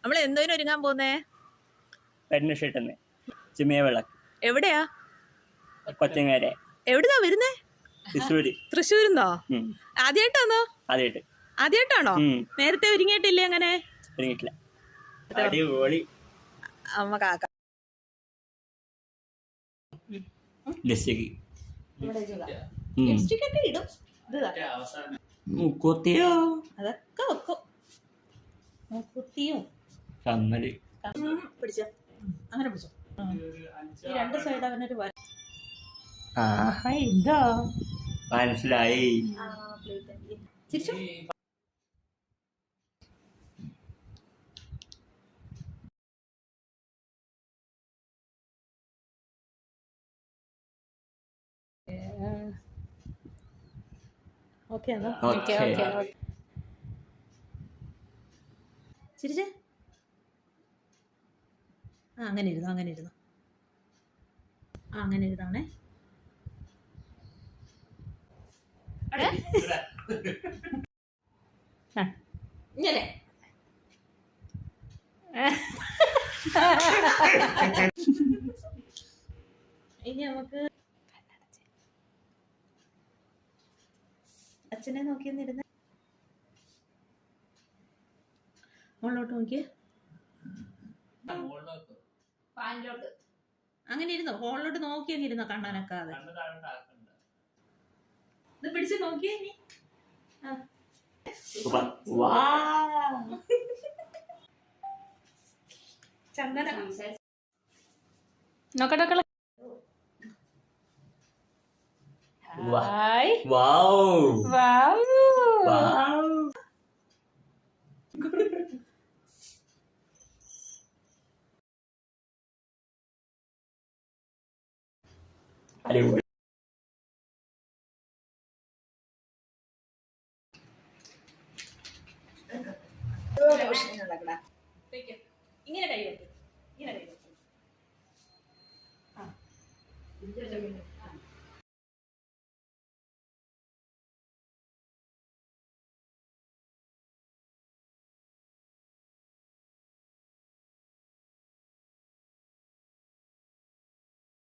നമ്മൾ എന്തോനും ഒരുങ്ങാൻ പോന്നേ? പെണ്ണിഷെട്ടെന്ന് ചിമ്മിയ വിളക്ക്. എവിടെയാ? കൊച്ചങ്ങാരെ. എവിടുന്നാ വരുന്നേ? തൃശ്ശൂരിന്നോ? ആദ്യമായിട്ടാണോ? ആദ്യമായിട്ടാണോ? നേരത്തെ ഒരുങ്ങിയിട്ടില്ലേ? അങ്ങനെ ഒരുങ്ങിയിട്ടില്ല. അമ്മ കാക്ക ലിപ്സ്റ്റിക് ഒക്കെ ഇടും. മുക്കുത്തിയോ അതൊക്കെ വെക്കും. മുക്കുത്തിയും പിടിച്ചോ, അങ്ങനെ പിടിച്ചോ. ഈ രണ്ട് സൈഡ് അവനൊരു എന്താ മനസ്സിലായി. ചിരിച്ചു. ഓക്കെ ചിരിച്ചേ. അങ്ങനെ ഇരുന്നു, അങ്ങനെ ഇരുന്നു. അങ്ങനെ ഇരുന്നാണേ. ഇങ്ങനെ ഇനി നമുക്ക് അച്ഛനെ നോക്കിയിരുന്ന മുകളിലോട്ട് നോക്കിയേ. അങ്ങനെ ഇരുന്നോ? ഹോളിലോട്ട് നോക്കി അങ്ങ് ഇരുന്നോ? കണ്ണനക്കാതെ ഇത് പിടിച്ച് നോക്കിയേ. ഇനി ചന്ദന നോക്കട്ടെ. ഇങ്ങനെ കൈ വെക്കും.